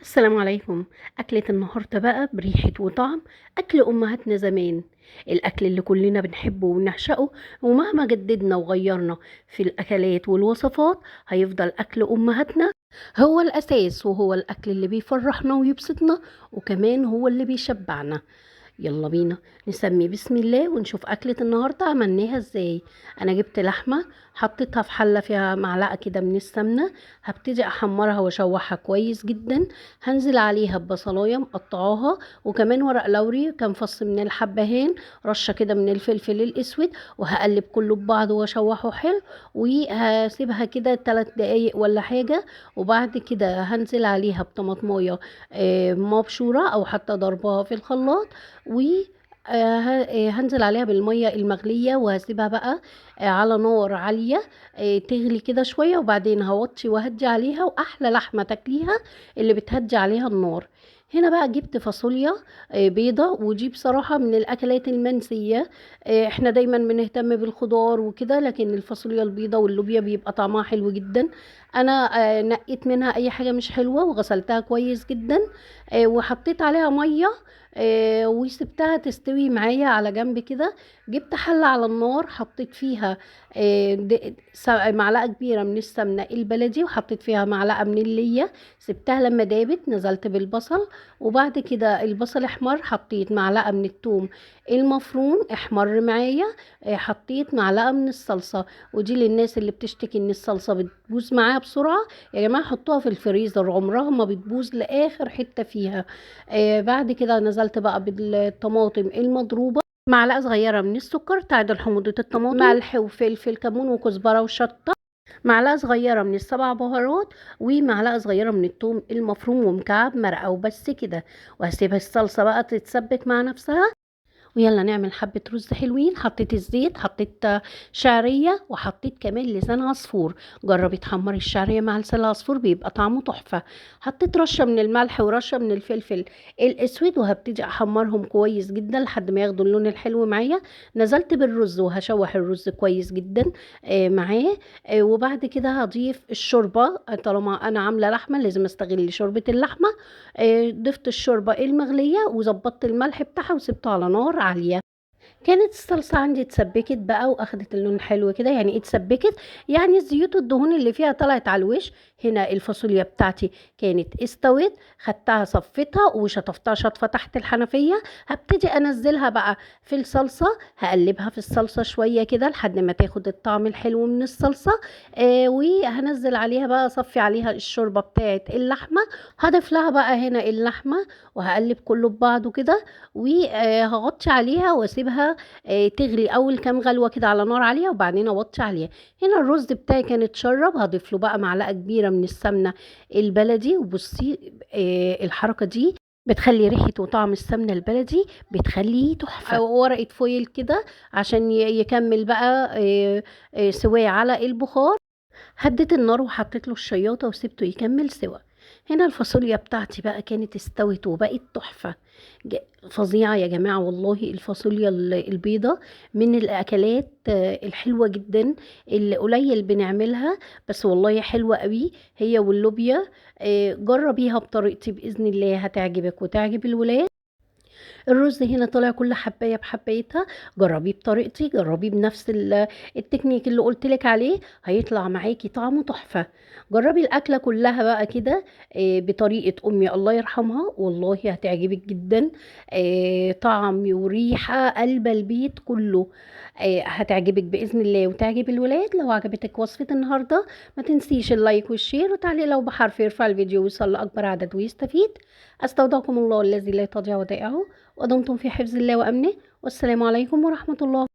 السلام عليكم. أكلة النهاردة بقى بريحة وطعم أكل أمهاتنا زمان، الأكل اللي كلنا بنحبه ونعشقه، ومهما جددنا وغيرنا في الأكلات والوصفات هيفضل أكل أمهاتنا هو الأساس، وهو الأكل اللي بيفرحنا ويبسطنا، وكمان هو اللي بيشبعنا. يلا بينا نسمي بسم الله ونشوف أكلة النهاردة عملناها ازاي. أنا جبت لحمة، حطيتها في حلة فيها معلقة كده من السمنة، هبتدي أحمرها وأشوحها كويس جدا. هنزل عليها ببصلاية مقطعاها، وكمان ورق لوري، كام فص من الحبهان، رشة كده من الفلفل الأسود، وهقلب كله ببعضه وأشوحه حلو، وهسيبها كده 3 دقايق ولا حاجة. وبعد كده هنزل عليها بطماطماية مبشورة أو حتى ضربها في الخلاط، و هنزل عليها بالمية المغلية، وهسيبها بقى على نار عالية تغلي كده شوية، وبعدين هوطي وهدي عليها. وأحلى لحمة تاكليها اللي بتهدي عليها النار. هنا بقى جبت فاصوليا بيضة، ودي بصراحة من الأكلات المنسية. احنا دايما بنهتم بالخضار وكده، لكن الفاصوليا البيضة واللوبيا بيبقى طعمها حلو جدا. أنا نقيت منها أي حاجة مش حلوة وغسلتها كويس جدا، وحطيت عليها مية، وسبتها تستوي معايا على جنب كده. جبت حلة على النار، حطيت فيها معلقة كبيرة من السمنة البلدي، وحطيت فيها معلقة من اللية. سبتها لما دابت، نزلت بالبصل، وبعد كده البصل احمر، حطيت معلقة من الثوم المفروم احمر معايا. حطيت معلقة من الصلصة، ودي للناس اللي بتشتكي ان الصلصة بتبوظ معاها بسرعة. يا جماعة حطوها في الفريزر، عمرها ما بتبوظ لآخر حتة فيها. بعد كده نزلت بقى بالطماطم المضروبة، معلقة صغيرة من السكر تعادل حموضة الطماطم، ملح وفلفل كمون وكزبرة وشطة، معلقة صغيرة من السبع بهارات، ومعلقة صغيرة من الثوم المفروم، ومكعب مرقة، وبس كده. وهسيبها الصلصة بقى تتسبك مع نفسها. ويلا نعمل حبة رز حلوين. حطيت الزيت، حطيت شعرية، وحطيت كمان لسان عصفور. جربي تحمري الشعرية مع لسان العصفور بيبقى طعمه تحفة. حطيت رشة من الملح ورشة من الفلفل الأسود، وهبتدي أحمرهم كويس جدا لحد ما ياخدوا اللون الحلو معايا. نزلت بالرز وهشوح الرز كويس جدا معاه. وبعد كده هضيف الشوربة، طالما أنا عاملة لحمة لازم أستغل شوربة اللحمة. ضفت الشوربة المغلية وظبطت الملح بتاعها وسبته على نار عالية. كانت الصلصة عندي اتسبكت بقى واخدت اللون حلو كده. يعني ايه اتسبكت؟ يعني الزيوت والدهون اللي فيها طلعت على الوش. هنا الفاصوليا بتاعتي كانت استوت، خدتها صفتها وشطفتها شطفة تحت الحنفية. هبتدي انزلها بقى في الصلصة، هقلبها في الصلصة شوية كده لحد ما تاخد الطعم الحلو من الصلصة. وهنزل عليها بقى، اصفي عليها الشوربة بتاعت اللحمة. هضيف لها بقى هنا اللحمة، وهقلب كله ببعضه كده، وهغطي عليها واسيبها تغلي اول كام غلوه كده على نار عاليه، وبعدين اوطي عليها. هنا الرز بتاعي كان اتشرب، هضيف له بقى معلقه كبيره من السمنه البلدي. وبصي الحركه دي بتخلي ريحة وطعم السمنة البلدي، بتخليه تحفة. ورقة فويل كده عشان يكمل بقى سواه على البخار. هديت النار وحطيت له الشياطة وسبته يكمل سوا. هنا الفاصوليا بتاعتي بقى كانت استوت وبقت تحفة، فظيعة يا جماعة. والله الفاصوليا البيضة من الأكلات الحلوة جدا اللي قليل بنعملها، بس والله حلوة قوي هي واللوبيا. جربيها بطريقتي بإذن الله هتعجبك وتعجب الولاد. الرز هنا طالع كل حبايه بحبايتها. جربيه بطريقتي، جربيه بنفس التكنيك اللي قلتلك عليه، هيطلع معاكي طعمه تحفه. جربي الاكله كلها بقى كده بطريقه امي الله يرحمها، والله هتعجبك جدا. طعم وريحه قلب البيت كله. هتعجبك باذن الله وتعجب الولاد. لو عجبتك وصفه النهارده ما تنسيش اللايك والشير وتعليق لو بحرف يرفع الفيديو ويوصل لاكبر عدد ويستفيد. استودعكم الله الذي لا تضيع ودائعه، ودمتم في حفظ الله وأمنه، والسلام عليكم ورحمة الله.